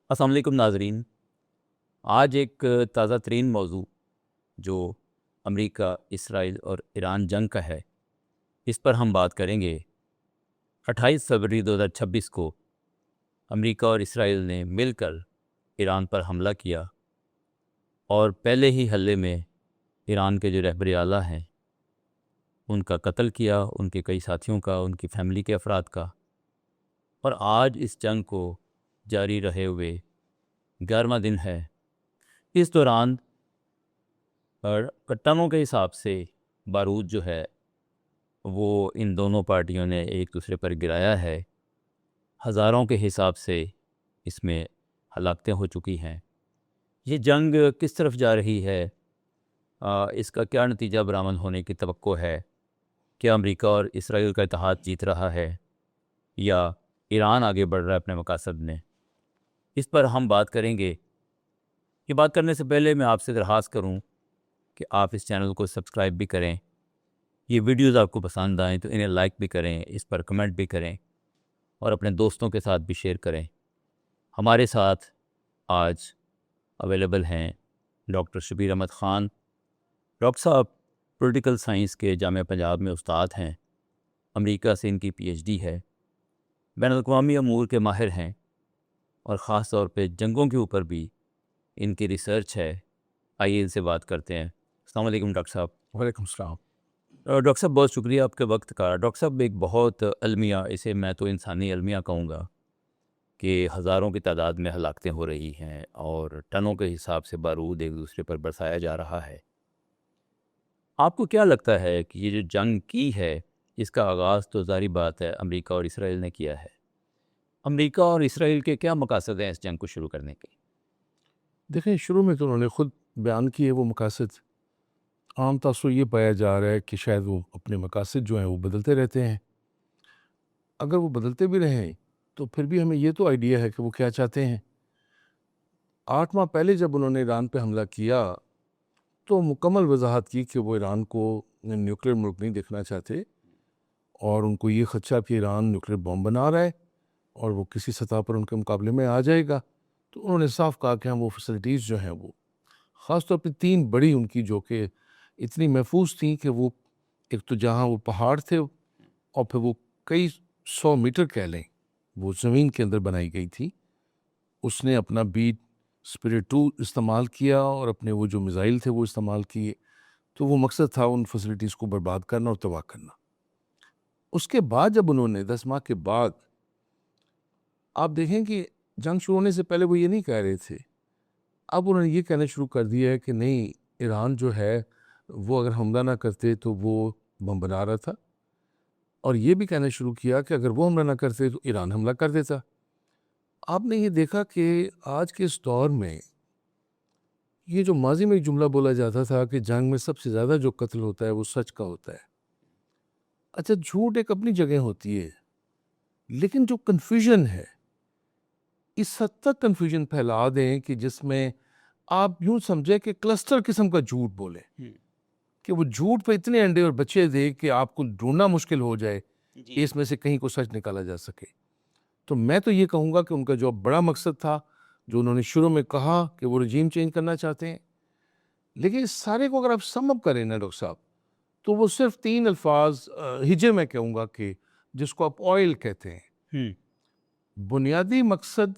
अस्सलाम वालेकुम नाज़रीन। आज एक ताज़ा तरीन मौज़ू जो अमेरिका, इसराइल और ईरान जंग का है, इस पर हम बात करेंगे। 28 फरवरी 2026 को अमेरिका और इसराइल ने मिलकर ईरान पर हमला किया और पहले ही हल्ले में ईरान के जो रहबर आला हैं उनका कत्ल किया, उनके कई साथियों का, उनकी फैमिली के अफराद का। और आज इस जंग को जारी रहे हुए 11वां दिन है। इस दौरान टनों के हिसाब से बारूद जो है वो इन दोनों पार्टियों ने एक दूसरे पर गिराया है। हज़ारों के हिसाब से इसमें हलाकतें हो चुकी हैं। ये जंग किस तरफ जा रही है, इसका क्या नतीजा बरामद होने की तवक्को है? क्या अमेरिका और इसराइल का इत्तेहाद जीत रहा है या ईरान आगे बढ़ रहा है अपने मकासद में? इस पर हम बात करेंगे। ये बात करने से पहले मैं आपसे दरख्वास्त करूं कि आप इस चैनल को सब्सक्राइब भी करें। ये वीडियोस आपको पसंद आएँ तो इन्हें लाइक भी करें, इस पर कमेंट भी करें और अपने दोस्तों के साथ भी शेयर करें। हमारे साथ आज अवेलेबल हैं डॉक्टर शबीर अहमद ख़ान। डॉक्टर साहब पॉलिटिकल साइंस के जामिया पंजाब में उस्ताद हैं। अमेरिका से इनकी पीएचडी है। बैनुल-अक़वामी अमूर के माहिर हैं और ख़ास तौर पे जंगों के ऊपर भी इनकी रिसर्च है। आइए इनसे बात करते हैं। अस्सलाम वालेकुम डॉक्टर साहब। वालेकुम सलाम। डॉक्टर साहब बहुत शुक्रिया आपके वक्त का। डॉक्टर साहब एक बहुत अलमिया, इसे मैं तो इंसानी अलमिया कहूँगा कि हज़ारों की तादाद में हलाकतें हो रही हैं और टनों के हिसाब से बारूद एक दूसरे पर बरसाया जा रहा है। आपको क्या लगता है कि ये जो जंग की है, इसका आगाज़ तो ज़ाहिर बात है अमेरिका और इसराइल ने किया है। अमेरिका और इसराइल के क्या मकासद हैं इस जंग को शुरू करने के? देखें, शुरू में तो उन्होंने खुद बयान किए वो मकासद। आम तासुर ये पाया जा रहा है कि शायद वो अपने मकासद जो हैं वो बदलते रहते हैं। अगर वो बदलते भी रहें तो फिर भी हमें ये तो आइडिया है कि वो क्या चाहते हैं। 8 माह पहले जब उन्होंने ईरान पे हमला किया तो मुकम्मल वजाहत की कि वो ईरान को न्यूक्लियर मुल्क नहीं देखना चाहते और उनको ये खदशा कि ईरान न्यूक्लियर बॉम्ब बना रहा है और वो किसी सतह पर उनके मुकाबले में आ जाएगा। तो उन्होंने साफ कहा कि हम वो फैसिलिटीज़ जो हैं वो ख़ास तौर पे 3 बड़ी उनकी जो कि इतनी महफूज थी कि वो एक तो जहाँ वो पहाड़ थे और फिर वो कई 100 मीटर कह लें वो ज़मीन के अंदर बनाई गई थी। उसने अपना बी स्पिरिट 2 इस्तेमाल किया और अपने वो जो मिसाइल थे वो इस्तेमाल किए। तो वो मकसद था उन फैसिलिटीज़ को बर्बाद करना और तबाह करना। उसके बाद जब उन्होंने 10 माह के बाद आप देखें कि जंग शुरू होने से पहले वो ये नहीं कह रहे थे। अब उन्होंने ये कहना शुरू कर दिया है कि नहीं, ईरान जो है वो अगर हमला ना करते तो वो बम बना रहा था और ये भी कहना शुरू किया कि अगर वो हमला ना करते तो ईरान हमला कर देता। आपने ये देखा कि आज के इस दौर में ये जो माजी में एक जुमला बोला जाता था कि जंग में सबसे ज़्यादा जो कत्ल होता है वो सच का होता है। अच्छा, झूठ एक अपनी जगह होती है, लेकिन जो कन्फ्यूजन है, इस हद तक कन्फ्यूजन फैला दें कि जिसमें आप यूँ समझें कि क्लस्टर किस्म का झूठ बोलें। कि वो झूठ पे इतने अंडे और बच्चे दे कि आपको ढूंढना मुश्किल हो जाए कि जी। इसमें से कहीं को सच निकाला जा सके। तो मैं तो ये कहूँगा कि उनका जो बड़ा मकसद था, जो उन्होंने शुरू में कहा कि वो रजीम चेंज करना चाहते हैं, लेकिन इस सारे को अगर आप सम अप करें ना डॉक्टर साहब, तो वो सिर्फ 3 अल्फाज हिजे मैं कहूँगा कि जिसको आप ऑयल कहते हैं। हुँ। बुनियादी मकसद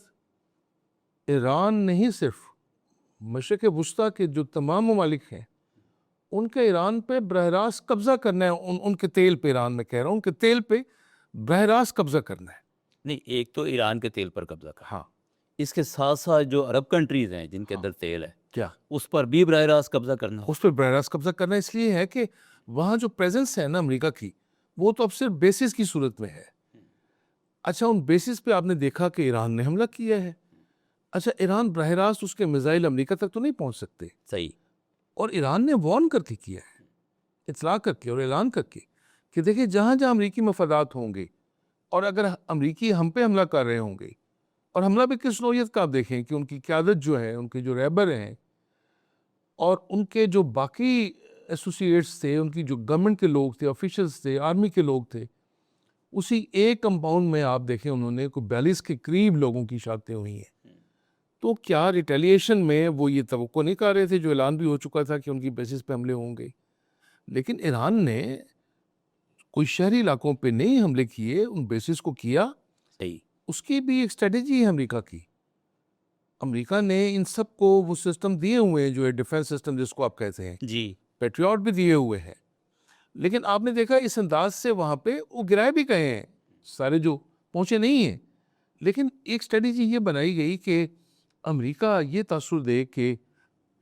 ईरान नहीं, सिर्फ मशरिक़ वुस्ता के जो तमाम ममालिक हैं उनके ईरान पे बरह रास्त कब्ज़ा करना है। उनके तेल पे, ईरान में कह रहा हूँ, उनके तेल पे बरह रास्त कब्ज़ा करना है। नहीं, एक तो ईरान के तेल पर कब्ज़ा करना। हाँ, इसके साथ-साथ जो अरब कंट्रीज़ हैं जिनके हाँ। अंदर तेल है, क्या? उस पर भी बराह रास्त कब्ज़ा करना। उस पे बरह रास्त कब्ज़ा करना इसलिए है कि वहाँ जो प्रेज़ेंस है ना अमेरिका की, वो तो अब सिर्फ बेसिस की सूरत में है। अच्छा, उन बेसिस पे आपने देखा कि ईरान ने हमला किया है। अच्छा, ईरान बरह रास्त उसके मिसाइल अमेरिका तक तो नहीं पहुँच सकते सही। और ईरान ने वार्न करके किया है, इत्तला करके और ऐलान करके कि देखिए जहाँ-जहाँ अमरीकी मफादात होंगे और अगर अमरीकी हम पे हमला कर रहे होंगे, और हमला भी किस नौइयत का आप देखें कि उनकी क़यादत जो है, उनके जो रहबर हैं और उनके जो बाकी एसोसिएट्स थे, उनकी जो गवर्नमेंट के लोग थे, ऑफिशियल्स थे, आर्मी के लोग थे, उसी एक कंपाउंड में आप देखें उन्होंने को 42 के करीब लोगों की शहादतें हुई हैं। तो क्या रिटेलिएशन में वो ये तवक्को नहीं कर रहे थे, जो ऐलान भी हो चुका था कि उनकी बेसिस पे हमले होंगे? लेकिन ईरान ने कोई शहरी इलाकों पे नहीं हमले किए, उन बेसिस को किया। सही। उसकी भी एक स्ट्रेटेजी है अमेरिका की। अमेरिका ने इन सब को वो सिस्टम दिए हुए हैं, जो है डिफेंस सिस्टम जिसको आप कहते हैं, जी। पेट्रियट भी दिए हुए हैं। लेकिन आपने देखा इस अंदाज से वहाँ पे वो गिराए भी गए हैं, सारे जो पहुँचे नहीं हैं। लेकिन एक स्ट्रेटेजी ये बनाई गई कि अमेरिका ये तासुर दे कि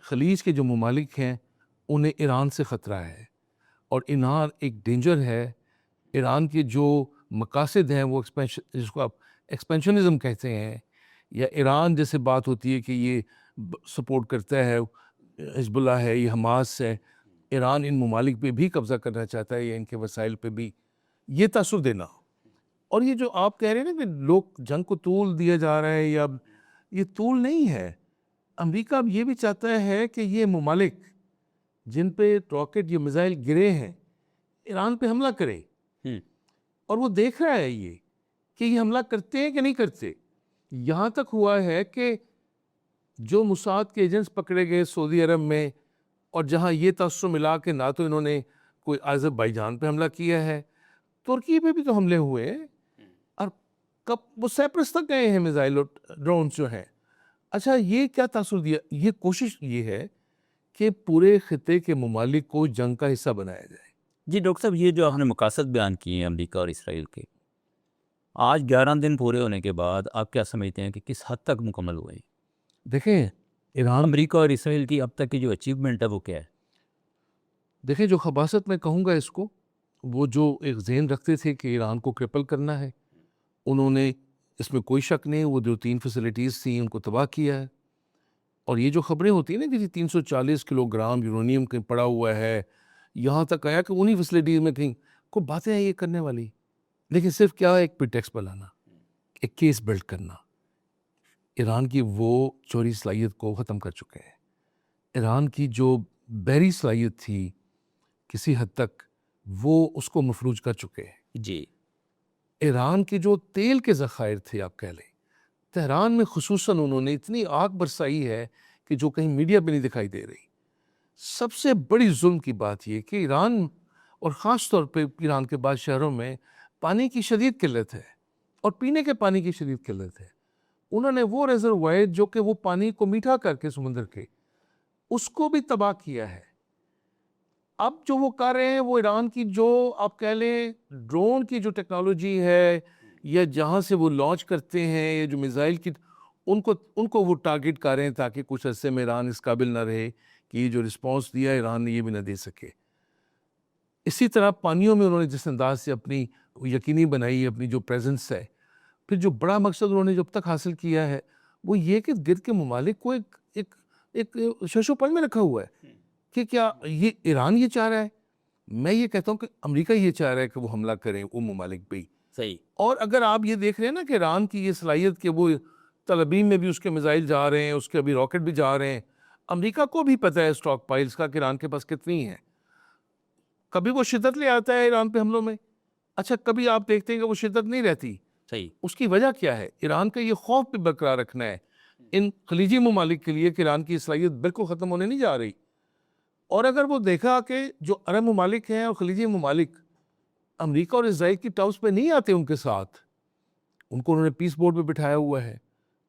खलीज के जो ममालिक हैं उन्हें ईरान से ख़तरा है और ईरान एक डेंजर है। ईरान के जो मकासद हैं वो एक्सपेंशन, जिसको आप एक्सपेंशनिज्म कहते हैं, या ईरान जैसे बात होती है कि ये सपोर्ट करता है हिजबुल्लाह है, ये हमास है, ईरान इन ममालिक पे भी कब्ज़ा करना चाहता है या इनके वसाइल पे भी, ये तासुर देना। और ये जो आप कह रहे हैं ना कि लोग जंग को तूल दिया जा रहा है, या ये तूल नहीं है। अमेरिका अब ये भी चाहता है कि ये ममालिक जिन पे रॉकेट या मिसाइल गिरे हैं ईरान पे हमला करे, हम्म। और वो देख रहा है ये कि ये हमला करते हैं कि नहीं करते। यहाँ तक हुआ है कि जो मुसाद के एजेंट्स पकड़े गए सऊदी अरब में, और जहाँ ये तस्सुर मिला कि ना तो इन्होंने कोई अज़रबैजान पे हमला किया है, तुर्की पे भी तो हमले हुए हैं, और कब वो साइप्रस तक गए हैं मिसाइल और ड्रोन जो हैं। अच्छा, ये क्या तासुर दिया? ये कोशिश ये है कि पूरे खिते के ममालिक को जंग का हिस्सा बनाया जाए। जी डॉक्टर साहब, ये जो आपने मकासद बयान किए हैं अमेरिका और इसराइल के, आज 11 दिन पूरे होने के बाद आप क्या समझते हैं कि किस हद तक मुकम्मल हुए हैं? देखें ईरान, अमेरिका और इसराइल की अब तक की जो अचीवमेंट है वो क्या है? देखें जो खबासत मैं कहूँगा इसको, वो जो एक ज़हन रखते थे कि ईरान को क्रिपल करना है, उन्होंने, इसमें कोई शक नहीं, वो जो 3 फैसिलिटीज़ थी उनको तबाह किया है। और ये जो खबरें होती हैं ना कि 340 किलोग्राम यूरेनियम कहीं पड़ा हुआ है, यहाँ तक आया कि उन्हीं फैसिलिटीज़ में कहीं, को बातें हैं ये करने वाली। लेकिन सिर्फ क्या, एक प्रिटेक्स्ट बनाना, एक केस बिल्ड करना। ईरान की वो चोरी सलाहियत को ख़त्म कर चुके हैं। ईरान की जो बहरी सलाहियत थी किसी हद तक, वो उसको मफलूज कर चुके हैं। जी। ईरान के जो तेल के ज़खायर थे, आप कह लें, तेहरान में खुसूसन उन्होंने इतनी आग बरसाई है कि जो कहीं मीडिया पे नहीं दिखाई दे रही। सबसे बड़ी जुल्म की बात यह कि ईरान, और ख़ास तौर पे ईरान के बाद शहरों में पानी की शदीद किल्लत है, और पीने के पानी की शदीद किल्लत है। उन्होंने वो रिजर्वायर जो कि वो पानी को मीठा करके समुद्र के, उसको भी तबाह किया है। अब जो वो कर रहे हैं, वो ईरान की जो आप कह लें ड्रोन की जो टेक्नोलॉजी है, या जहाँ से वो लॉन्च करते हैं, या जो मिसाइल की, उनको उनको वो टारगेट कर रहे हैं ताकि कुछ अरसे में ईरान इस काबिल ना रहे कि ये जो रिस्पॉन्स दिया ईरान ने ये भी ना दे सके। इसी तरह पानियों में उन्होंने जिस अंदाज से अपनी यकीनी बनाई अपनी जो प्रेजेंस है, फिर जो बड़ा मकसद उन्होंने जब तक हासिल किया है वो ये कि गिर्द के ममालिक को एक एक एक शशोपल में रखा हुआ है कि क्या ये ईरान ये चाह रहा है, मैं ये कहता हूँ कि अमेरिका ये चाह रहा है कि वो हमला करें वो ममालिक पे ही। सही। और अगर आप ये देख रहे हैं ना कि ईरान की ये सलाहियत कि वो तल अबीब में भी उसके मिसाइल जा रहे हैं, उसके अभी रॉकेट भी जा रहे हैं, अमेरिका को भी पता है स्टॉक पाइल्स का कि ईरान के पास कितनी है। कभी वो शिद्दत ले आता है ईरान पे हमलों में, अच्छा कभी आप देखते हैं कि वो शिद्दत नहीं रहती। सही। उसकी वजह क्या है? ईरान का ये खौफ भी बरकरार रखना है इन खलीजी ममालिक के लिए कि ईरान की सलाहियत बिल्कुल ख़त्म होने नहीं जा रही। और अगर वो देखा कि जो अरब ममालिक हैं और खलीजी ममालिक अमेरिका और इसराइल की टर्म्स पे नहीं आते उनके साथ, उनको उन्होंने पीस बोर्ड पे बिठाया हुआ है,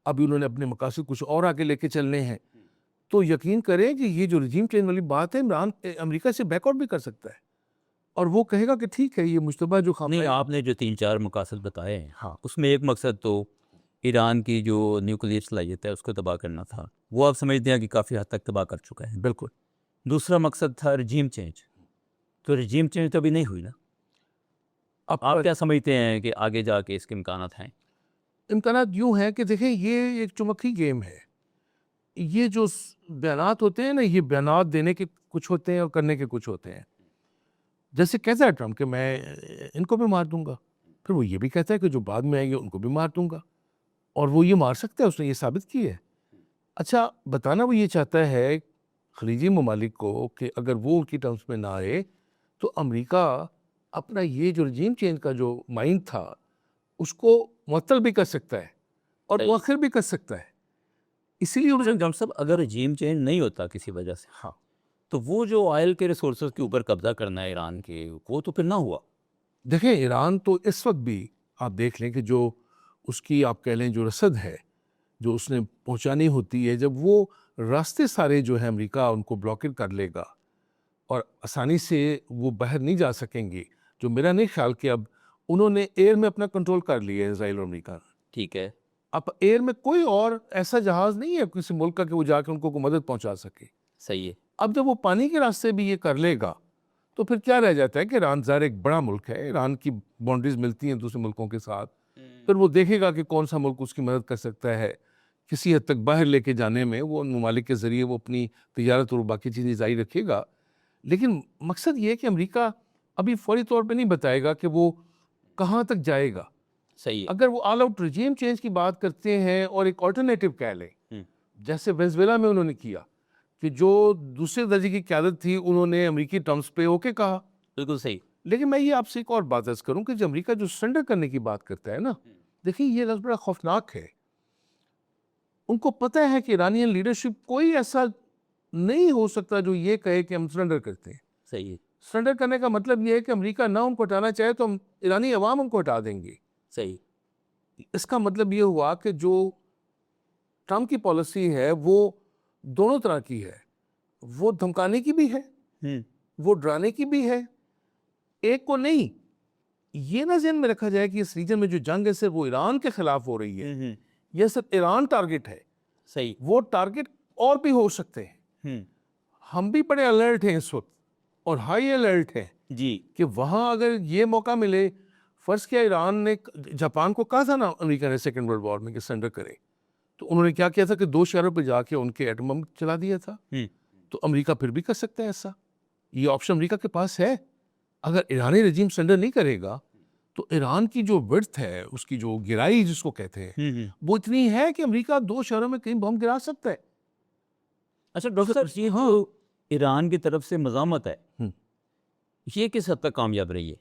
अभी उन्होंने अपने मकासद कुछ और आगे लेके चलने हैं, तो यकीन करें कि ये जो रजीम चेंज वाली बात है, इमरान अमेरिका से बैकआउट भी कर सकता है, और वो कहेगा कि ठीक है ये मुश्तबा जो नहीं, खाम आपने जो 3-4 मकासद बताए हैं, हाँ, उसमें एक मकसद तो ईरान की जो न्यूक्लियर सलाहियत है उसको तबाह करना था, वो आप समझते हैं कि काफ़ी हद तक तबाह कर चुका है। बिल्कुल। दूसरा मकसद था रजीम चेंज, तो रजीम चेंज तो अभी नहीं हुई ना। अब आप क्या समझते हैं कि आगे जाके इसके इम्कानात हैं? इम्कानात यूँ हैं कि देखें ये एक चुमकी गेम है। ये जो बयानात होते हैं ना, ये बयानात देने के कुछ होते हैं और करने के कुछ होते हैं। जैसे कहता है ट्रम्प कि मैं इनको भी मार दूंगा, फिर वो ये भी कहता है कि जो बाद में आएंगे उनको भी मार दूंगा, और वो ये मार सकता है, उसने ये साबित किया है। अच्छा, बताना वो ये चाहता है खलीजी ममालिक को कि अगर वो उनकी टर्म्स में ना आए तो अमेरिका अपना ये जो रजीम चेंज का जो माइंड था उसको मुअत्तल भी कर सकता है और सही। मुअख्खर भी कर सकता है। इसीलिए उन्होंने जम सब अगर रजीम चेंज नहीं होता किसी वजह से, हाँ तो वो जो ऑयल के रिसोर्सेज के ऊपर कब्जा करना है ईरान के, वो तो फिर ना हुआ। देखें, ईरान तो इस वक्त भी आप देख लें कि जो उसकी आप कह लें जो रसद है जो उसने पहुंचानी होती है, जब वो रास्ते सारे जो है अमेरिका उनको ब्लॉकेट कर लेगा और आसानी से वो बाहर नहीं जा सकेंगे, जो मेरा नहीं ख्याल कि अब उन्होंने एयर में अपना कंट्रोल कर लिया है इसराइल और अमेरिका ने। ठीक है, अब एयर में कोई और ऐसा जहाज नहीं है किसी मुल्क का कि वो जाकर उनको कोई मदद पहुंचा सके। सही है। अब जब वो पानी के रास्ते भी ये कर लेगा तो फिर क्या रह जाता है कि ईरान ज़ाहिर एक बड़ा मुल्क है, ईरान की बाउंड्रीज मिलती हैं दूसरे मुल्कों के साथ, फिर वो देखेगा कि कौन सा मुल्क उसकी मदद कर सकता है किसी हद तक बाहर लेके जाने में। वो उन ममालिक के ज़रिए वो अपनी तजारत और बाकी चीज़ें जारी रखेगा, लेकिन मकसद ये है कि अमेरिका अभी फौरी तौर पे नहीं बताएगा कि वो कहाँ तक जाएगा। सही है। अगर वो ऑल आउट रजीम चेंज की बात करते हैं और एक ऑल्टरनेटिव कह लें, जैसे वेनेजुएला में उन्होंने किया कि जो दूसरे दर्जे की क़यादत थी उन्होंने अमेरिकी टर्म्स पे ओके कहा। बिल्कुल सही। लेकिन मैं ये आपसे एक और बात अर्ज करूं कि जो अमेरिका जो सरेंडर करने की बात करता है ना, देखिए ये लफ्ज़ बड़ा खौफनाक है। उनको पता है कि ईरानियन लीडरशिप कोई ऐसा नहीं हो सकता जो ये कहे कि हम सरेंडर करते हैं। सही है। सरेंडर करने का मतलब ये है कि अमेरिका ना उनको हटाना चाहे तो हम ईरानी अवाम उनको हटा देंगे। सही। इसका मतलब ये हुआ कि जो ट्रम्प की पॉलिसी है वो दोनों तरह की है, वो धमकाने की भी है, वो डराने की भी है। एक को नहीं, ये ना ज़हन में रखा जाए कि इस रीजन में जो जंग है सिर्फ वो ईरान के खिलाफ हो रही है, ये सिर्फ ईरान टारगेट है। सही। वो टारगेट और भी हो सकते हैं। हम भी बड़े अलर्ट हैं इस वक्त और हाई अलर्ट हैं जी। कि वहां अगर ये मौका मिले, फर्ज किया ईरान ने जापान को कहा था ना अमेरिका ने सेकेंड वर्ल्ड वॉर में कि सरेंडर करे, तो उन्होंने क्या किया था कि 2 शहरों पर जाके उनके एटम बम चला दिया था। तो अमेरिका फिर भी कर सकता है ऐसा, ये ऑप्शन अमेरिका के पास है। अगर ईरानी रजीम सरेंडर नहीं करेगा तो ईरान की जो विड्थ है, उसकी जो गिराई जिसको कहते हैं, वो इतनी है कि अमेरिका 2 शहरों में कहीं बम गिरा सकता है। अच्छा डॉक्टर साहब, ये जो ईरान की तरफ से मज़ामत है, हम्म। ये किस हद तक कामयाब रही है,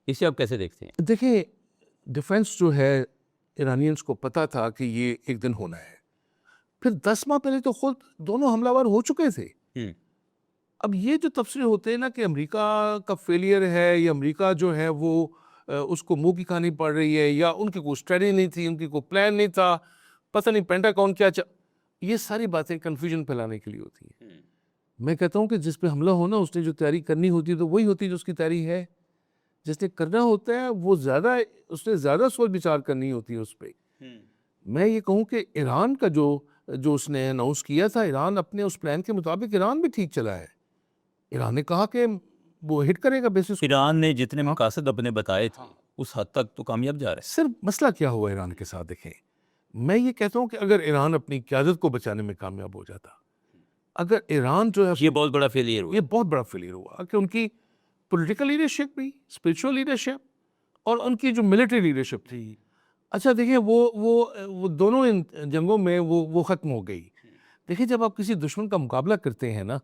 इसे आप कैसे देखते हैं? देखिए, डिफेंस जो है ईरानियंस को पता था कि ये एक दिन होना है। फिर 10 माह पहले तो खुद दोनों हमलावर हो चुके थे। अब ये जो तफसीर होते हैं ना कि अमेरिका का फेलियर है या अमेरिका जो है वो उसको मुंह की कहानी पड़ रही है या उनकी कोई स्ट्रेटजी नहीं थी, उनकी कोई प्लान नहीं था, पता नहीं पेंटागन क्या ये सारी बातें कन्फ्यूजन फैलाने के लिए होती हैं। मैं कहता हूँ कि जिस पे हमला होना उसने जो तैयारी करनी होती है तो वही होती है जो उसकी तैयारी है। जिसने करना होता है वो उसने ज़्यादा सोच विचार करनी होती है उस पर। मैं ये कहूँ कि ईरान का जो उसने अनाउंस किया था, ईरान अपने उस प्लान के मुताबिक ईरान भी ठीक चला है। ईरान ने कहा कि वो हिट करेगा बेसिस। ईरान ने जितने मकासद अपने बताए थे उस हद तक तो कामयाब जा रहा है। सिर्फ मसला क्या हुआ ईरान के साथ, देखें, मैं ये कहता हूँ कि अगर ईरान अपनी क़यादत को बचाने में कामयाब हो जाता, अगर ईरान जो है ये बहुत बड़ा फेलियर हुआ। ये बहुत बड़ा फेलियर हुआ कि उनकी पॉलिटिकल लीडरशिप भी, स्पिरिचुअल लीडरशिप और उनकी जो मिलिट्री लीडरशिप थी। अच्छा देखिए, वो दोनों इन जंगों में वो ख़त्म हो गई। देखिए, जब आप किसी दुश्मन का मुकाबला करते हैं ना,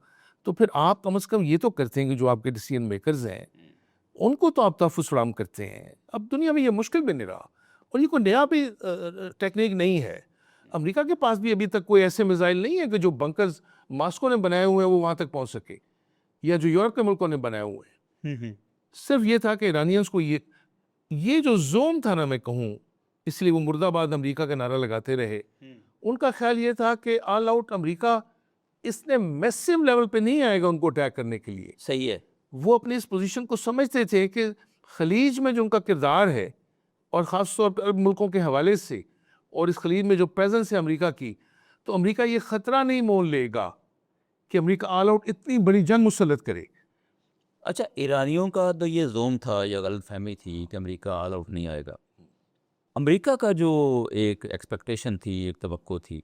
तो फिर आप कम से कम ये तो करते हैं कि जो आपके डिसीजन मेकर्स हैं उनको तो आप तहफ़्फ़ुज़ फराहम करते हैं। अब दुनिया में ये मुश्किल भी नहीं रहा और ये कोई नया भी टेक्निक नहीं है। अमेरिका के पास भी अभी तक कोई ऐसे मिसाइल नहीं है कि जो बंकर्स मास्को ने बनाए हुए हैं वो वहाँ तक पहुँच सके, या जो यूरोप के मुल्कों ने बनाए हुए हैं। सिर्फ ये था कि ईरानियंस को ये जो जोम था ना, मैं कहूँ, इसलिए वो मुर्दाबाद अमेरिका का नारा लगाते रहे। उनका ख्याल ये था कि ऑल आउट अमेरिका इसने मैसिव लेवल पे नहीं आएगा उनको अटैक करने के लिए। सही है। वो अपनी इस पोजीशन को समझते थे कि खलीज में जो उनका किरदार है और ख़ास तौर पर अरब मुल्कों के हवाले से, और इस खलीज में जो प्रेजेंस है अमेरिका की, तो अमेरिका ये ख़तरा नहीं मोल लेगा कि अमेरिका ऑल आउट इतनी बड़ी जंग मुसल्लत करे। अच्छा, ईरानियों का तो ये जोम था या गलत फहमी थी कि अमेरिका ऑल आउट नहीं आएगा। अमेरिका का जो एक एक्सपेक्टेशन थी, एक तवक्को थी,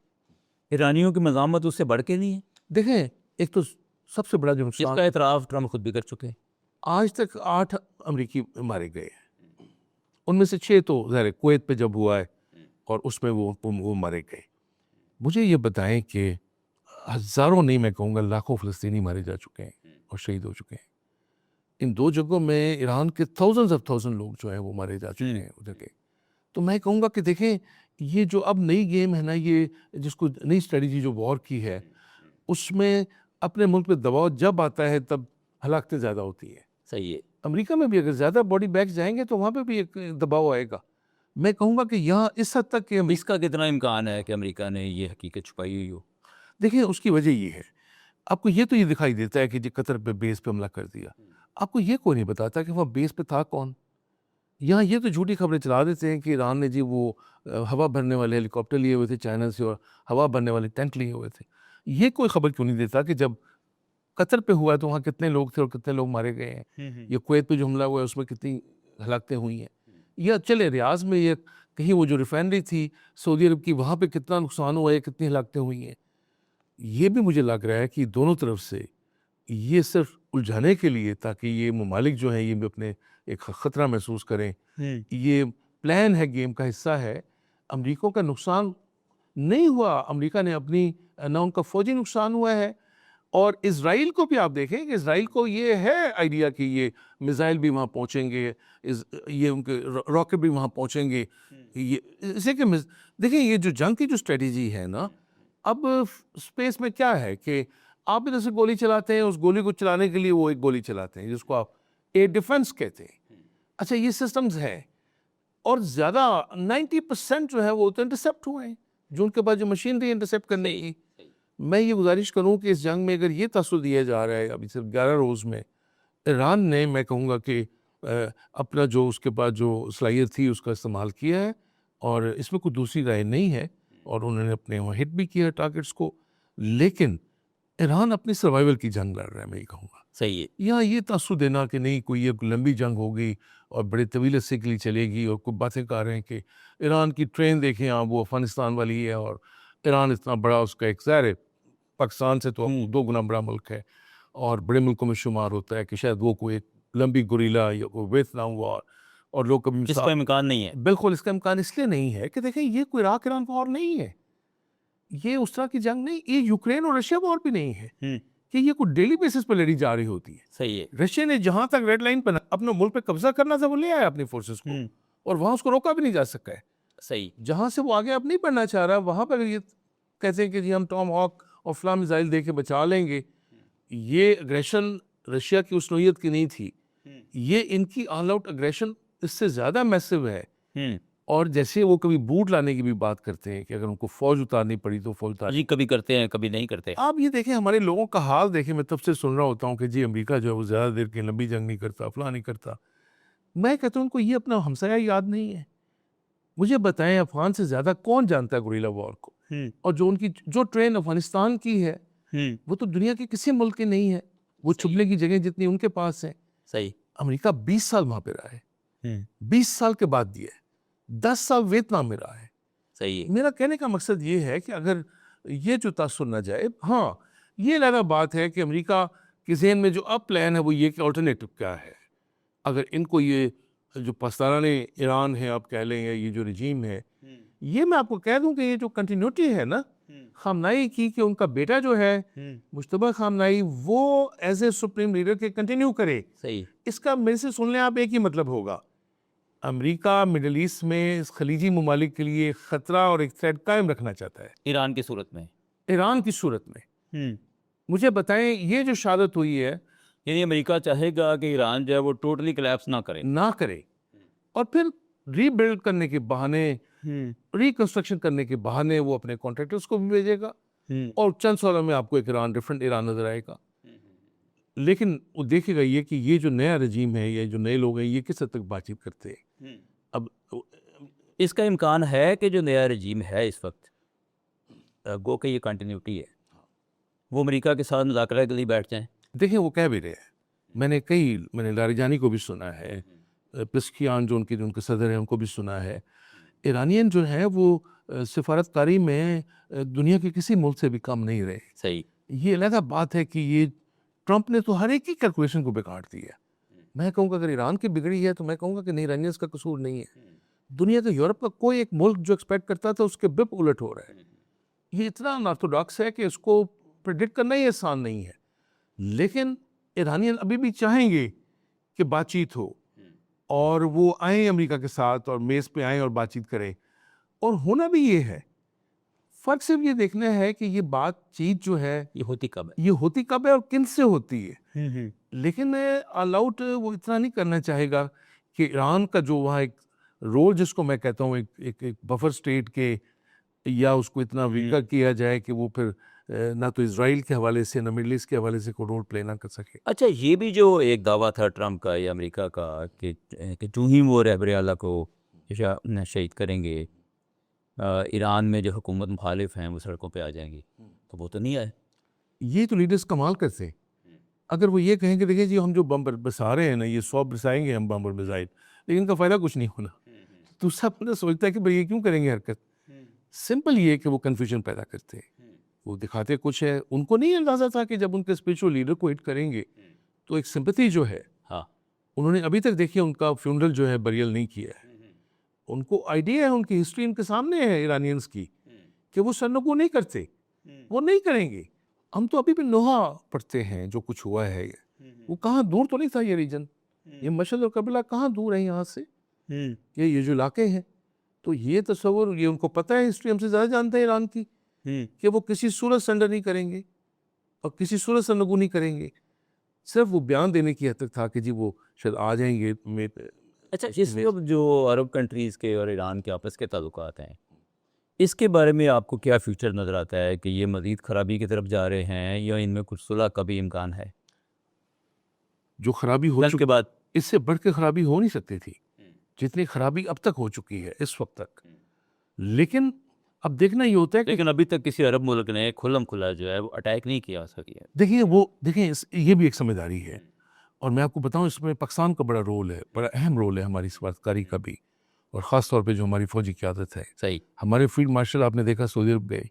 ईरानियों की मज़ामत उससे बढ़ के नहीं है। देखें, एक तो सबसे बड़ा जो नुकसान, इसका एतराफ़ ट्रम्प खुद भी कर चुके हैं। आज तक 8 अमेरिकी मारे गए, उनमें से 6 तो ज़ाहिर कुवैत पे जब हुआ है और उसमें वो मारे गए। मुझे ये बताएं कि हज़ारों नहीं, मैं कहूँगा लाखों फ़लस्तीनी मारे जा चुके हैं और शहीद हो चुके हैं। इन 2 जगहों में ईरान के थाउजेंड्स ऑफ थाउजेंड लोग जो हैं वो मारे जा चुके हैं उधर के। तो मैं कहूँगा कि देखें, ये जो अब नई गेम है ना, ये जिसको नई स्ट्रेटजी जो वॉर की है, उसमें अपने मुल्क पे दबाव जब आता है तब हलाकतें ज़्यादा होती हैं। सही है। अमेरिका में भी अगर ज़्यादा बॉडी बैग्स जाएंगे तो वहाँ पे भी एक दबाव आएगा। मैं कहूँगा कि यहाँ इस हद तक कि इसका कितना इम्कान है कि अमेरिका ने ये हकीकत छुपाई हुई हो? देखिए, उसकी वजह ये है, आपको ये दिखाई देता है कि जी कतर पे बेस पे हमला कर दिया। आपको ये कोई नहीं बताता कि वहाँ बेस पे था कौन। यहाँ ये तो झूठी खबरें चला देते हैं कि ईरान ने जी वो हवा भरने वाले हेलीकॉप्टर लिए हुए थे चाइना से और हवा भरने वाले टैंक लिए हुए थे। ये कोई खबर क्यों नहीं देता कि जब कतर पे हुआ है तो वहाँ कितने लोग थे और कितने लोग मारे गए हैं। ये कुवैत पे जो हमला हुआ है उसमें कितनी हलाकतें हुई हैं। या चले रियाज में ये कहीं वो जो रिफाइनरी थी सऊदी अरब की, वहाँ पे कितना नुकसान हुआ है, कितनी हलाकतें हुई हैं। ये भी मुझे लग रहा है कि दोनों तरफ से ये सिर्फ उलझाने के लिए, ताकि ये ममालिक जो हैं ये भी अपने एक ख़तरा महसूस करें। ये प्लान है, गेम का हिस्सा है। अमरीका का नुकसान नहीं हुआ, अमरीका ने अपनी ना उनका फ़ौजी नुकसान हुआ है। और इज़राइल को भी आप देखें कि इज़राइल को ये है आइडिया कि ये मिसाइल भी वहाँ पहुँचेंगे, ये उनके रॉकेट भी वहाँ पहुँचेंगे। ये इसे कि देखिए, ये जो जंग की जो स्ट्रेटजी है ना, अब स्पेस में क्या है कि आप इधर से गोली चलाते हैं, उस गोली को चलाने के लिए वो एक गोली चलाते हैं जिसको आप एयर डिफेंस कहते हैं। अच्छा, ये सिस्टम्स हैं और ज़्यादा 90% जो है वो तो इंटरसेप्ट हुए हैं, जो उनके पास जो मशीनरी इंटरसेप्ट करने की। मैं ये गुजारिश करूं कि इस जंग में अगर ये तसव्वुर दिया जा रहा है अभी सिर्फ 11 रोज़ में, ईरान ने, मैं कहूँगा कि अपना जो उसके पास जो सलाहियत थी उसका इस्तेमाल किया है और इसमें कोई दूसरी राय नहीं है। और उन्होंने अपने वहाँ हिट भी किया टारगेट्स को। लेकिन ईरान अपनी सर्वाइवल की जंग लड़ रहा है, मैं ये कहूँगा। सही है। या ये तसव्वुर देना कि नहीं कोई एक लंबी जंग होगी और बड़े तवील अरसे के लिए चलेगी, और कुछ बातें कर रहे हैं कि ईरान की ट्रेन देखें आप, वो अफगानिस्तान वाली है और ईरान इतना बड़ा, उसका एक ज़ाहिर है पाकिस्तान से तो 2 गुना बड़ा मुल्क है और बड़े मुल्कों में शुमार होता है, कि शायद वो कोई एक लंबी गुरिल्ला या कोई वियतनाम वॉर। और लोग कभी इसका इम्कान नहीं है। बिल्कुल इसका इम्कान इसलिए नहीं है कि देखिए, ये कोई इराक ईरान वॉर नहीं है, ये उस तरह की जंग नहीं, ये यूक्रेन और रशिया वॉर भी नहीं है कि ये कोई डेली बेसिस पर लड़ी जा रही होती है। सही है। रशिया ने जहां तक रेड लाइन पर अपने मुल्क पे कब्जा करना था वो ले आया अपनी फोर्सेस को, और वहां उसको रोका भी नहीं जा सका है। सही। जहां से वो आगे अब नहीं बढ़ना चाह रहा, वहां पर ये कहते हैं कि जी हम टॉम हॉक और फ्ला मिसाइल दे के बचा लेंगे। ये अग्रेशन रशिया की उस नोयत की नहीं थी, ये इनकी ऑल आउट अग्रेशन इससे ज्यादा मैसिव है। और जैसे वो कभी बूट लाने की भी बात करते हैं कि अगर उनको फौज उतारनी पड़ी तो फौज उतार, जी, कभी करते हैं कभी नहीं करते। आप ये देखें हमारे लोगों का हाल देखें। मैं तब से सुन रहा होता हूँ कि जी अमेरिका जो है वो ज़्यादा देर की लंबी जंग नहीं करता, फला नहीं करता। मैं कहता हूँ उनको ये अपना हमसाया याद नहीं है। मुझे बताएं, अफगान से ज़्यादा कौन जानता है गुरिल्ला वॉर को? और जो उनकी जो ट्रेन अफगानिस्तान की है वो तो दुनिया के किसी मुल्क की नहीं है। वो छुपने की जगह जितनी उनके पास है। सही। अमेरिका 20 साल वहाँ पे रहा है, 20 साल के बाद दिया है, 10 साल वियतनाम में रहा है। सही है। मेरा कहने का मकसद ये है कि अगर ये जो तासुर ना जाए, हाँ ये अलग बात है कि अमेरिका के जहन में जो अब प्लान है वो ये कि अल्टरनेटिव क्या है। अगर इनको ये जो पस्ताना ईरान है आप कह लें, या ये जो रजीम है, ये मैं आपको कह दूं कि ये जो कंटिन्यूटी है ना खामनाई की, कि उनका बेटा जो है मुश्तबा खामनाई वो एज ए सुप्रीम लीडर के कंटिन्यू करे। सही। इसका मेरे से सुन लें आप, एक ही मतलब होगा, अमेरिका मिडल ईस्ट में इस खलीजी ममालिक के लिए ख़तरा और एक थ्रेट कायम रखना चाहता है ईरान की सूरत में। ईरान की सूरत में। मुझे बताएं, ये जो शहादत हुई है, यानी अमेरिका चाहेगा कि ईरान जो है वो टोटली कोलैप्स ना करे और फिर रीबिल्ड करने के बहाने, रिकंस्ट्रक्शन करने के बहाने वो अपने कॉन्ट्रैक्टर्स को भी भेजेगा और चंद सालों में आपको एक डिफरेंट ईरान नजर आएगा। लेकिन वो देखेगा ये कि ये जो नया रजीम है, ये जो नए लोग हैं, ये किस हद तक बातचीत करते हैं। अब इसका इम्कान है कि जो नया रजीम है इस वक्त, गो के ये कंटिन्यूटी है, वो अमेरिका के साथ मुज़ाकरा के लिए बैठ जाएं। देखें वो कह भी रहे हैं, मैंने लारिजानी को भी सुना है, पिस्कियान जो उनके सदर हैं उनको भी सुना है। ईरानियन जो है वो सिफारतकारी में दुनिया के किसी मुल्क से भी कम नहीं रहे। सही। ये अलग बात है कि ये ट्रंप ने तो हर एक की कैलकुलेशन को बिगाड़ दिया। मैं कहूँगा अगर ईरान की बिगड़ी है तो मैं कहूँगा कि नहीं, ईरानियंस का कसूर नहीं है। दुनिया का यूरोप का कोई एक मुल्क जो एक्सपेक्ट करता था उसके बिप उलट हो रहा है। ये इतना अनऑर्थोडॉक्स है कि इसको प्रेडिक्ट करना ही आसान नहीं है। लेकिन ईरानियन अभी भी चाहेंगे कि बातचीत हो, और वो आए अमेरिका के साथ और मेज़ पे आए और बातचीत करें, और होना भी ये है। फ़र्क सिर्फ ये देखना है कि ये बातचीत जो है ये होती कब ये होती कब है और किन से होती है। है? लेकिन ऑल आउट वो इतना नहीं करना चाहेगा कि ईरान का जो वहाँ एक रोल, जिसको मैं कहता हूँ एक बफर स्टेट के, या उसको इतना वीकर किया जाए कि वो फिर ना तो इसराइल के हवाले से ना मिडल ईस्ट के हवाले से कोई रोल प्ले ना कर सके। अच्छा, ये भी जो एक दावा था ट्रम्प का या अमेरिका का कि जो ही वो रहबर आला को शहीद करेंगे, ईरान में जो हुकूमत मुखालिफ हैं वो सड़कों पे आ जाएंगी, तो वो तो नहीं आए। ये तो लीडर्स कमाल करते हैं। अगर वो ये कहें कि देखिए जी हम जो बम बरसा रहे हैं ना, ये 100 बरसाएंगे हम बम और मिसाइल, लेकिन इनका फ़ायदा कुछ नहीं होना। दूसरा बंदा सोचता है कि भाई ये क्यों करेंगे हरकत। सिंपल ये है कि वो कन्फ्यूजन पैदा करते हैं, वो दिखाते कुछ है। उनको नहीं अंदाज़ा था कि जब उनके स्पिरिचुअल लीडर को हिट करेंगे तो एक सिंपैथी जो है, हाँ, उन्होंने अभी तक देखिए उनका फ्यूनरल जो है बरियल नहीं किया है। उनको आइडिया है, उनकी हिस्ट्री इनके सामने है ईरानियंस की, कि वो सरनगू नहीं करते, वो नहीं करेंगे। हम तो अभी भी नोहा पढ़ते हैं जो कुछ हुआ है। वो कहाँ दूर तो नहीं था ये रीजन, ये मशहद और कबीला कहाँ दूर है यहाँ से, ये जो इलाके हैं। तो ये तस्वुर, ये उनको पता है, हिस्ट्री हमसे ज़्यादा जानते हैं ईरान की, कि वो किसी सूरत सरेंडर नहीं करेंगे और किसी सूरत सरनगू नहीं करेंगे। सिर्फ वो बयान देने की हद तक था कि जी वो शायद आ जाएंगे अच्छा, इसमें अब जो अरब कंट्रीज़ के और ईरान के आपस के ताल्लुकात हैं, इसके बारे में आपको क्या फ्यूचर नज़र आता है कि ये मज़ीद ख़राबी की तरफ जा रहे हैं या इनमें कुछ सुलह का भी इम्कान है? जो खराबी हो जंग के चुकी, बाद इससे बढ़ के खराबी हो नहीं सकती थी जितनी खराबी अब तक हो चुकी है इस वक्त तक। लेकिन अब देखना ये होता है कि लेकिन अभी तक किसी अरब मुल्क ने खुल्लम खुला जो है वो अटैक नहीं किया सकी है। देखिए ये भी एक समझदारी है। और मैं आपको बताऊं, इसमें पाकिस्तान का बड़ा रोल है, बड़ा अहम रोल है हमारी सफारतकारी का भी, और ख़ास तौर पे जो हमारी फ़ौजी क़यादत है। सही। हमारे फील्ड मार्शल आपने देखा सऊदी अरब गए,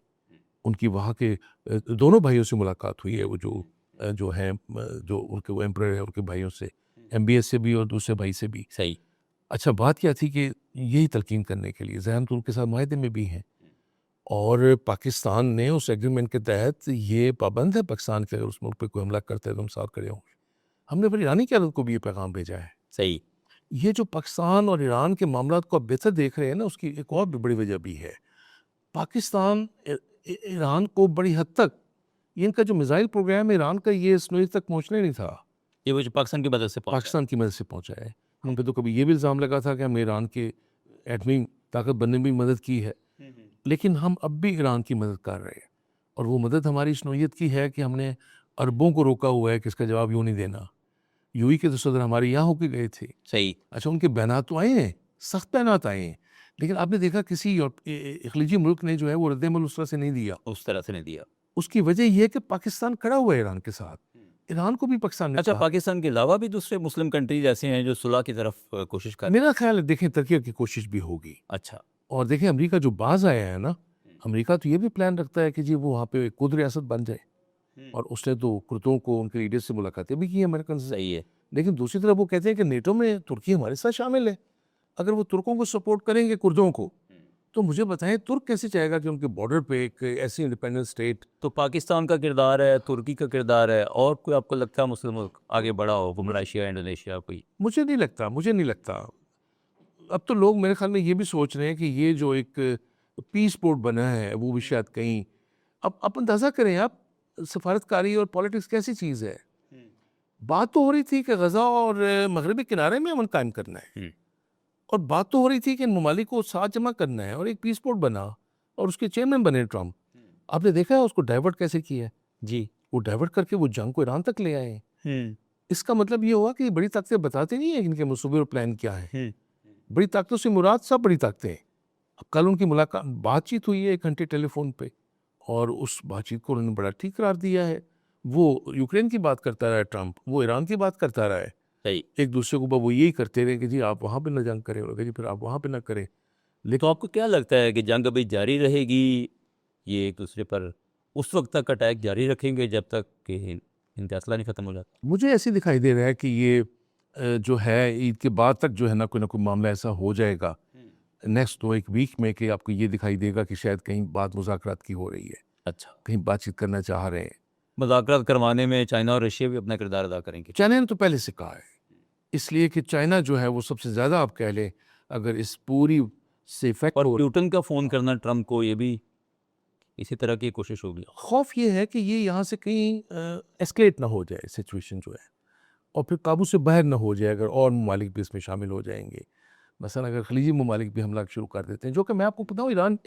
उनकी वहाँ के दोनों भाइयों से मुलाकात हुई है। वो जो हैं जो उनके वो एम्परर है, उनके भाइयों से, MBS से भी और दूसरे भाई से भी। सही। अच्छा, बात क्या थी कि यही तलकीन करने के लिए ज़ैन तो उनके साथ माहदे में भी हैं, और पाकिस्तान ने उस एग्रीमेंट के तहत ये पाबंद है पाकिस्तान के, अगर उस मुल्क पे कोई हमला करता है तो हम साथ खड़े होंगे। हमने फिर ईरानी क़यादत को भी ये पैगाम भेजा है। सही। ये जो पाकिस्तान और ईरान के मामलात को आप बेहतर देख रहे हैं ना, उसकी एक और भी बड़ी वजह भी है। पाकिस्तान ईरान को बड़ी हद तक, इनका जो मिसाइल प्रोग्राम है ईरान का, ये इस नोच तक पहुँचने नहीं था, ये वो जो पाकिस्तान की मदद से पहुंचा। पाकिस्तान की मदद से पहुँचा है। हम पे तो कभी ये भी इल्ज़ाम लगा था कि हमने ईरान के एटमी ताकत बनने में भी मदद की है, लेकिन हम अब भी ईरान की मदद कर रहे हैं। और वो मदद हमारी इस नोयत की है कि हमने अरबों को रोका हुआ है कि इसका जवाब यूँ नहीं देना। यूएई के तो सदर हमारे यहाँ होके गए थे। सही। अच्छा, उनके बयानात तो आए हैं, सख्त बयानात आए हैं, लेकिन आपने देखा किसी इखलीजी मुल्क ने जो है वो रद्द-ए-अमल उस तरह से नहीं दिया। उस तरह से नहीं दिया। उसकी वजह ये है कि पाकिस्तान खड़ा हुआ है ईरान के साथ। ईरान को भी पाकिस्तान ने अच्छा, कहा। पाकिस्तान के अलावा भी दूसरे मुस्लिम कंट्रीज ऐसे हैं जो सुलह की तरफ कोशिश कर। मेरा ख्याल है देखें तरक्की की कोशिश भी होगी। अच्छा। और देखें अमेरिका जो बाज आया है ना, अमेरिका तो ये भी प्लान रखता है कि जी वो वहाँ पे एक खुद रियासत बन जाए, और उसने तो कुर्दों को उनके लीडर से मुलाकातें भी की अमेरिकन से। सही है। लेकिन दूसरी तरफ वो कहते हैं कि नेटो में तुर्की हमारे साथ शामिल है। अगर वो तुर्कों को सपोर्ट करेंगे कुर्दों को, तो मुझे बताएं तुर्क कैसे चाहेगा कि उनके बॉर्डर पे एक ऐसी इंडिपेंडेंट स्टेट। तो पाकिस्तान का किरदार है, तुर्की का किरदार है, और कोई आपको लगता है मुस्लिम मुल्क आगे बढ़ा हो, मलेशिया, इंडोनेशिया, कोई? मुझे नहीं लगता। अब तो लोग मेरे ख्याल में ये भी सोच रहे हैं कि ये जो एक पीस पोर्ट बना है वो भी शायद कहीं, अब आप अंदाज़ा करें आप, सफारतकारी और पॉलिटिक्स कैसी चीज़ है। बात तो हो रही थी कि गज़ा और मगरबी किनारे में अमन कायम करना है, और बात तो हो रही थी कि इन ममालिक को साथ जमा करना है, और एक पीस पोर्ट बना और उसके चेयरमैन बने ट्रम्प। आपने देखा है उसको डाइवर्ट कैसे किया है। जी। वो डाइवर्ट करके वो जंग को ईरान तक ले आए हैं। इसका मतलब ये हुआ कि बड़ी ताकतें बताती नहीं है इनके मंसूबे और प्लान क्या है। बड़ी ताकतों से मुराद सब बड़ी ताकतें हैं। अब कल उनकी मुलाकात, बातचीत हुई है 1 घंटे टेलीफोन पे, और उस बातचीत को उन्होंने बड़ा ठीक करार दिया है। वो यूक्रेन की बात करता रहा है ट्रम्प, वो ईरान की बात करता रहा है। सही। एक दूसरे को वो यही करते रहे कि जी आप वहाँ पे ना जंग करें, और जी फिर आप वहाँ पे ना करें। तो आपको क्या लगता है कि जंग अभी जारी रहेगी, ये एक दूसरे पर उस वक्त तक अटैक जारी रखेंगे जब तक कि इनका असला नहीं ख़त्म हो जाता? मुझे ऐसे दिखाई दे रहा है कि ये जो है ईद के बाद तक जो है ना कोई मामला ऐसा हो जाएगा नेक्स्ट 2-1 वीक में, कि आपको ये दिखाई देगा कि शायद कहीं बात मुज़ाकरात की हो रही है, अच्छा। कहीं बातचीत करना चाह रहे हैं। मुज़ाकरात करवाने में चाइना और रशिया भी अपना किरदार अदा करेंगे। चाइना ने तो पहले से कहा है इसलिए कि चाइना जो है वो सबसे ज़्यादा, आप कह लें, अगर इस पूरी से इफेक्ट और हो, प्यूटन का फ़ोन करना ट्रम्प को, ये भी इसी तरह की कोशिश होगी। खौफ ये है कि ये यहाँ से कहीं एस्केलेट ना हो जाए सिचुएशन जो है, और फिर काबू से बाहर ना हो जाए अगर और ममालिक भी इसमें शामिल हो जाएंगे। मसलन अगर खलीजी ममालिक भी हमला शुरू कर देते हैं, जो कि मैं आपको बताऊँ, ईरान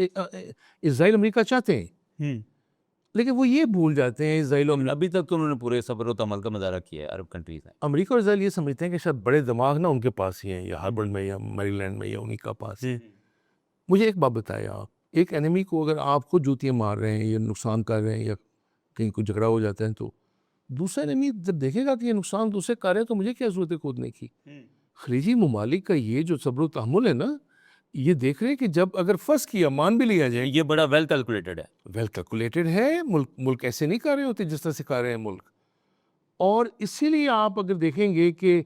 इसराइल अमेरिका चाहते हैं, लेकिन वो ये भूल जाते हैं इसराइल और अभी तक तो उन्होंने पूरे सब्र व तमल का मुजाहरा किया है, अरब कंट्रीज़ हैं। अमेरिका और इसराइल ये समझते हैं कि शायद बड़े दिमाग ना उनके पास ही हैं, या हार्वर्ड में या मैरीलैंड में या उन्हीं का पास है। मुझे एक बात बताएं, आप एक एनिमी को अगर आप खुद जूतियाँ मार रहे हैं या नुकसान कर रहे हैं या कहीं कोई झगड़ा हो जाता है, तो दूसरा एनिमी जब देखेगा कि ये नुकसान दूसरे कर रहे हैं, तो मुझे क्या ज़रूरत है कूदने की। खलीजी ममालिक का ये जो सब्र तहम्मुल है ना, ये देख रहे हैं कि जब अगर फंस किया, मान भी लिया जाए, ये बड़ा वेल कैलकुलेटेड है। वेल कैलकुलेटेड है। मुल्क ऐसे नहीं कर रहे होते जिस तरह से कर रहे हैं मुल्क। और इसीलिए आप अगर देखेंगे कि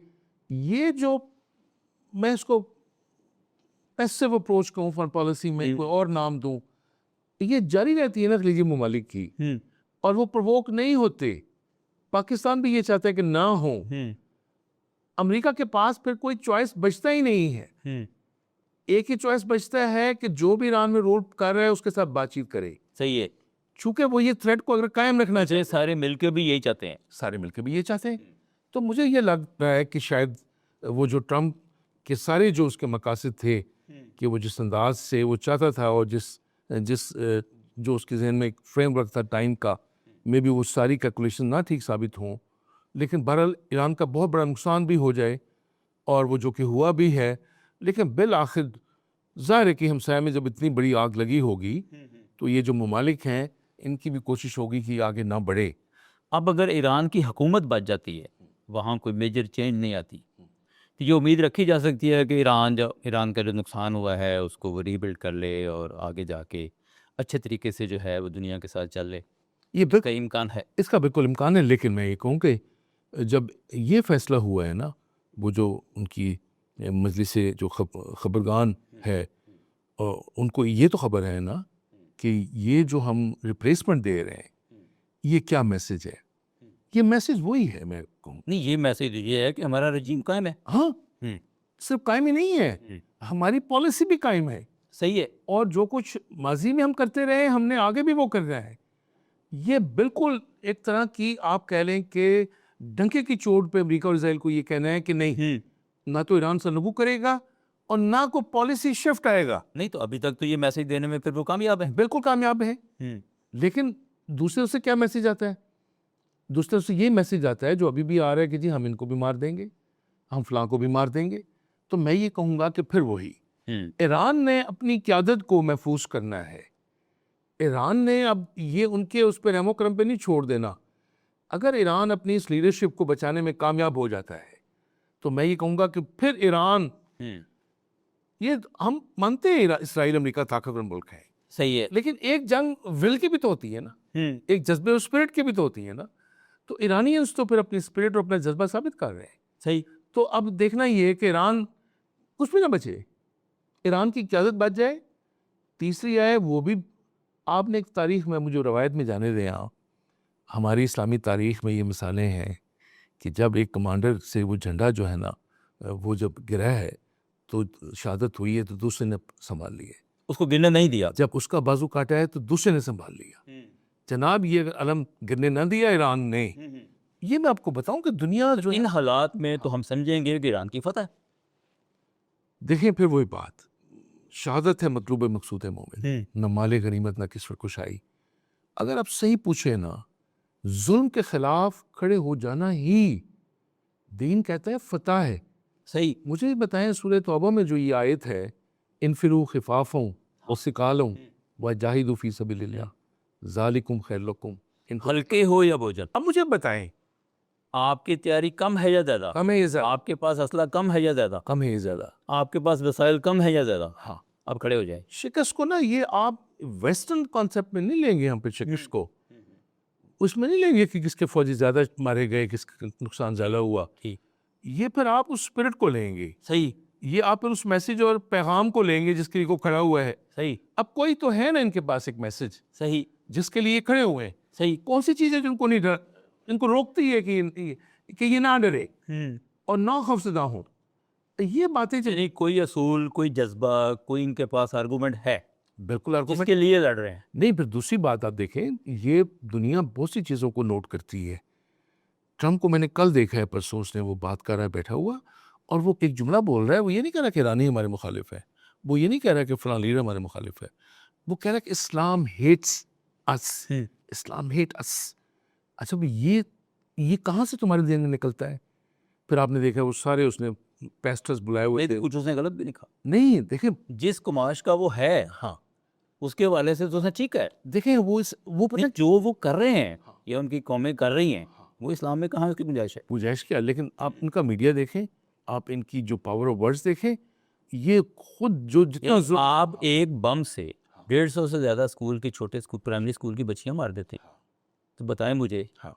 ये जो, मैं इसको पैसिव अप्रोच कहूँ फॉरेन पॉलिसी में, कोई और नाम दूँ, ये जारी रहती है ना खलीजी ममालिक की, और वो प्रवोक नहीं होते। पाकिस्तान भी ये चाहता है कि ना हो। अमेरिका के पास फिर कोई चॉइस बचता ही नहीं है। एक ही चॉइस बचता है कि जो भी ईरान में रूल कर रहा है उसके साथ बातचीत करे। सही है। चूंकि वो ये थ्रेट को अगर कायम रखना चाहिए, सारे मिलकर भी यही चाहते हैं। सारे मिलकर भी ये चाहते हैं। तो मुझे ये लग रहा है कि शायद वो जो ट्रम्प के सारे जो उसके मकासद थे, कि वो जिस अंदाज से वो चाहता था और जिस जिस जो उसके जहन में एक फ्रेमवर्क था टाइम का, मे भी वो सारी कैलकुलेशन ना ठीक साबित हों, लेकिन बहरहाल ईरान का बहुत बड़ा नुकसान भी हो जाए, और वो जो कि हुआ भी है। लेकिन बिल आखिर ज़ाहिर है कि हमसाया में जब इतनी बड़ी आग लगी होगी, तो ये जो ममालिक हैं इनकी भी कोशिश होगी कि आगे ना बढ़े। अब अगर ईरान की हुकूमत बच जाती है, वहाँ कोई मेजर चेंज नहीं आती, तो ये उम्मीद रखी जा सकती है कि ईरान का जो नुकसान हुआ है उसको वो रीबिल्ड कर ले और आगे जाके अच्छे तरीके से जो है वो दुनिया के साथ चल ले। ये का इम्कान है। इसका बिल्कुल इम्कान है। लेकिन मैं ये कहूँ कि जब ये फैसला हुआ है ना, वो जो उनकी मजलिस जो खबरगान है, और उनको ये तो खबर है ना कि ये जो हम रिप्लेसमेंट दे रहे हैं, ये क्या मैसेज है। ये मैसेज वही है, मैं कहूँ। नहीं, ये मैसेज ये है कि हमारा रजीम कायम है। हाँ, सिर्फ कायम ही नहीं है, हमारी पॉलिसी भी कायम है। सही है। और जो कुछ माजी में हम करते रहे, हमने आगे भी वो करना है। ये बिल्कुल एक तरह की, आप कह लें कि डंके की चोट पे अमेरिका और इजराइल को ये कहना है कि नहीं, ना तो ईरान से नबू करेगा और ना को पॉलिसी शिफ्ट आएगा। नहीं तो अभी तक तो ये मैसेज देने में फिर वो कामयाब है। बिल्कुल कामयाब है। लेकिन दूसरे से क्या मैसेज आता है? दूसरे से ये मैसेज आता है जो अभी भी आ रहा है कि जी हम इनको भी मार देंगे, हम फलां को भी मार देंगे। तो मैं ये कहूँगा कि फिर वही ईरान ने अपनी क़यादत को महफूज करना है। ईरान ने अब ये उनके उस पर रहमो करम पे नहीं छोड़ देना। अगर ईरान अपनी इस लीडरशिप को बचाने में कामयाब हो जाता है, तो मैं ये कहूँगा कि फिर ईरान, ये हम मानते हैं इसराइल अमेरिका ताकतवर मुल्क है, सही है, लेकिन एक जंग विल की भी तो होती है ना, एक जज्बे और स्पिरिट की भी तो होती है ना। तो ईरानियंस तो फिर अपनी स्पिरिट और अपना जज्बा साबित कर रहे हैं। सही। तो अब देखना ये है कि ईरान कुछ भी ना बचे, ईरान की क़यादत बच जाए। तीसरी आए वो भी, आपने एक तारीख़ में मुझे रवायत में जाने दें आप, हमारी इस्लामी तारीख़ में ये मिसालें हैं कि जब एक कमांडर से वो झंडा जो है ना वो जब गिरा है तो शहादत हुई है, तो दूसरे ने संभाल लिया, उसको गिरने नहीं दिया। जब उसका बाजू काटा है तो दूसरे ने संभाल लिया। जनाब ये अलम गिरने ना दिया ईरान ने। ये मैं आपको बताऊं कि दुनिया जो इन हालात में तो हम समझेंगे कि ईरान की फतह। देखें फिर वही बात, शहादत है मतलूब मकसूद मोमिन, न माले गनीमत न किस्मत कुशाई। अगर आप सही पूछे ना, जुल्म के खिलाफ खड़े हो जाना ही दीन कहता है, फतह है। सही। मुझे बताएं सूरह तौबा में जो ये आयत है, इनफिरू खिफाफों व सिकालों व जाहिदू फी सबिलिल्लाह ज़ालिकुम खैर लकुम, हल्के हो या बोझल। अब मुझे बताएं, आपकी तैयारी कम है या ज़्यादा? कम है या ज़्यादा? आपके पास असला कम है या ज़्यादा? कम है या ज़्यादा? आपके पास वसाइल कम है या ज़्यादा? हाँ, अब खड़े हो जाए। शिकस्त को ना, ये आप वेस्टर्न कॉन्सेप्ट में नहीं लेंगे हम पे शिकस्त को, उसमें नहीं लेंगे कि किसके फौजी ज़्यादा मारे गए, किसका नुकसान ज़्यादा हुआ। ठीक। ये फिर आप उस स्पिरिट को लेंगे। सही। ये आप फिर उस मैसेज और पैगाम को लेंगे जिसके लिए को खड़ा हुआ है। सही। अब कोई तो है ना इनके पास एक मैसेज, सही, जिसके लिए खड़े हुए हैं। सही। कौन सी चीज़ है जिनको नहीं डर, इनको रोकती है कि ये ना डरे। और ना खौफजदा हों। ये बातें जो यानी कोई असूल, कोई जज्बा, कोई इनके पास आर्गूमेंट है बिल्कुल आर्गूमेंट जिसके लिए लड़ रहे हैं। नहीं। फिर दूसरी बात आप देखें, ये दुनिया बहुत सी चीज़ों को नोट करती है। ट्रंप को मैंने कल देखा है, परसों उसने वो बात कर रहा है बैठा हुआ, और वो एक जुमला बोल रहा है। वो ये नहीं कह रहा कि ईरानी हमारे मुखालिफ है, वो ये नहीं कह रहा कि फलां लीडर हमारे मुखालिफ है, वो कह रहा है कि इस्लाम हेट्स अस, इस्लाम हेट अस। अच्छा, वो ये कहाँ से तुम्हारे दिन में निकलता है? फिर आपने देखा वो सारे उसने पेस्टर्स बुलाए हुए थे। कुछ उसने गलत भी लिखा। नहीं देखें, जिस कुमाश का वो है, हाँ उसके हवाले से तो उसने ठीक है। देखें वो पता नहीं, जो वो कर रहे हैं या उनकी कौमें कर रही हैं, वो इस्लाम में कहाँ उसकी गुंजाइश है? गुंजाइश क्या, लेकिन आप इनका मीडिया देखें, आप इनकी जो पावर ऑफ वर्ड्स देखें, ये खुद जो जितना यानी आप एक बम से 150 से ज़्यादा स्कूल की, छोटे स्कूल, प्राइमरी स्कूल की बच्चियां मार देते हैं। तो बताएं मुझे, हाँ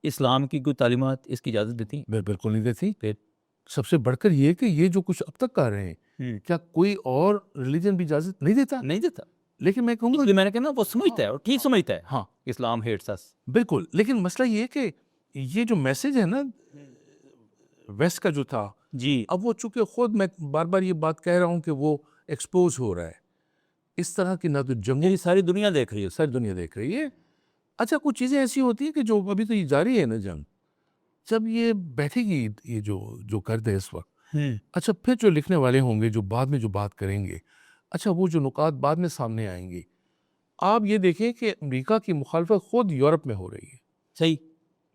इस्लाम की कोई तालीमात इसकी इजाज़त देती हैं? बिल्कुल नहीं देती। फिर सबसे बढ़कर ये कि ये जो कुछ अब तक कर रहे हैं, क्या कोई और रिलीजन भी इजाजत नहीं देता? नहीं देता। लेकिन मैं कहूँगा इसलिए मैंने कहा ना, वो समझता है और ठीक समझता है, हाँ इस्लाम हेट्स अस। बिल्कुल। लेकिन मसला ये है कि ये जो मैसेज है ना वेस्ट का जो था, जी, अब वो चूंकि खुद मैं बार बार ये बात कह रहा हूँ कि वो एक्सपोज हो रहा है इस तरह की, ना तो जंगों ये सारी दुनिया देख रही है। सारी दुनिया देख रही है। अच्छा, कुछ चीज़ें ऐसी होती हैं कि जो अभी तो ये जारी है ना जंग, जब ये बैठेगी, ये जो जो गर्द है इस वक्त, अच्छा फिर जो लिखने वाले होंगे, जो बाद में जो बात करेंगे, अच्छा वो जो नुकात बाद में सामने आएंगे, आप ये देखें कि अमेरिका की मुखालफत खुद यूरोप में हो रही है। सही।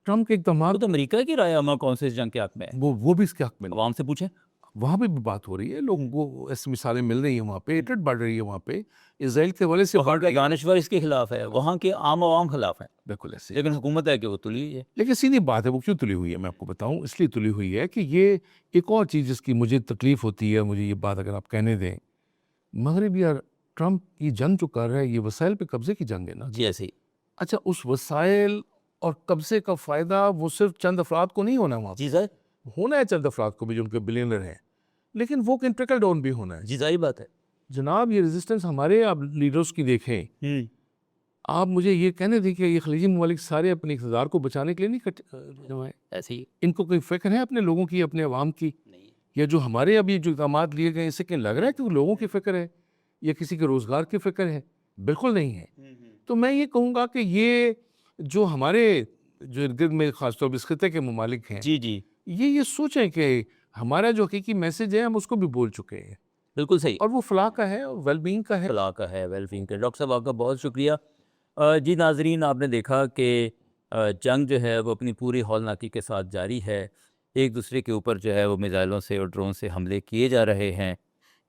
ट्रम्प के इक़दामात, तो अमेरिका की राय अमा कौन से इस जंग के हक में है? वो भी इसके हक में नहीं। अवाम से पूछें। वहाँ पे भी बात हो रही है, लोगों को ऐसी मिसालें मिल रही हैं, वहाँ पे हेट्रेड बढ़ रही है, वहाँ पे इसराइल के हवाले से वहाँ का दानश्वर इसके खिलाफ है, वहाँ के आम आवाम खिलाफ है, बिल्कुल ऐसे। लेकिन हुकूमत है कि वो तुली हुई है। लेकिन सीधी बात है, वो क्यों तुली हुई है मैं आपको बताऊं। इसलिए तुली हुई है कि ये एक और चीज़ जिसकी मुझे तकलीफ होती है, मुझे ये बात अगर आप कहने दें, मगरब या ट्रम्प की जंग जो कर रहा है, ये वसाइल पे कब्जे की जंग है ना। जी, ऐसे ही। अच्छा, उस वसाइल और कब्जे का फ़ायदा वो सिर्फ चंद अफराद को नहीं होना, वहाँ जी सर, होना है चंद अफराद को भी जो उनके बिलियनर हैं, लेकिन वो कैन ट्रिकल डाउन भी होना है। जी जाहिर बात है। जनाब, ये रेजिस्टेंस हमारे आप लीडर्स की देखें, आप मुझे ये कहने दें कि ये खलीजी ममालिक सारे अपने इक़्तिदार को बचाने के लिए नहीं जमाए। ऐसे ही इनको कोई फ़िक्र है अपने लोगों की, अपने अवाम की? नहीं। या जो हमारे अभी जो इक़दामात लिए गए, इससे क्या लग रहा है कि लोगों की फ़िक्र है या किसी के रोज़गार की फ़िक्र है? बिल्कुल नहीं है। तो मैं ये कहूँगा कि ये जो हमारे जो इर्द-गिर्द में ख़ासतौर पर इस खित्ते के ममालिक हैं, जी, जी, ये सोचें कि हमारा जो हकीकी मैसेज है हम उसको भी बोल चुके हैं, बिल्कुल सही। और वो फलाह का है और वेलबींग का है। फलाह का है, वेलबींग का। डॉक्टर साहब आपका बहुत शुक्रिया। जी नाज़रीन, आपने देखा कि जंग जो है वो अपनी पूरी हौलनाकी के साथ जारी है। एक दूसरे के ऊपर जो है वो मिज़ाइलों से और ड्रोन से हमले किए जा रहे हैं।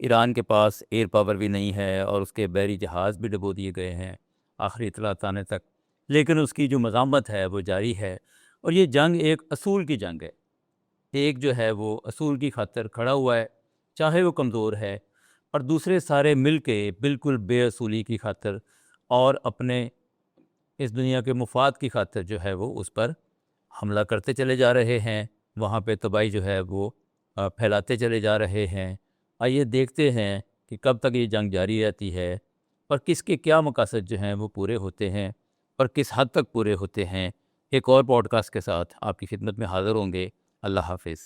ईरान के पास एयर पावर भी नहीं है और उसके बहरी जहाज़ भी डुबो दिए गए हैं आखिरी इतलात आने तक, लेकिन उसकी जो मज़ामत है वो जारी है। और ये जंग एक असूल की जंग है। एक जो है वो असूल की खातिर खड़ा हुआ है, चाहे वो कमज़ोर है, और दूसरे सारे मिल के बिल्कुल बेअसूली की खातिर और अपने इस दुनिया के मुफाद की खातिर जो है वो उस पर हमला करते चले जा रहे हैं। वहाँ पे तबाही जो है वो फैलाते चले जा रहे हैं। आइए देखते हैं कि कब तक ये जंग जारी रहती है और किसके क्या मकासद जो हैं वो पूरे होते हैं और किस हद तक पूरे होते हैं। एक और पॉडकास्ट के साथ आपकी खिदमत में हाज़िर होंगे। अल्लाह हाफ़िज़।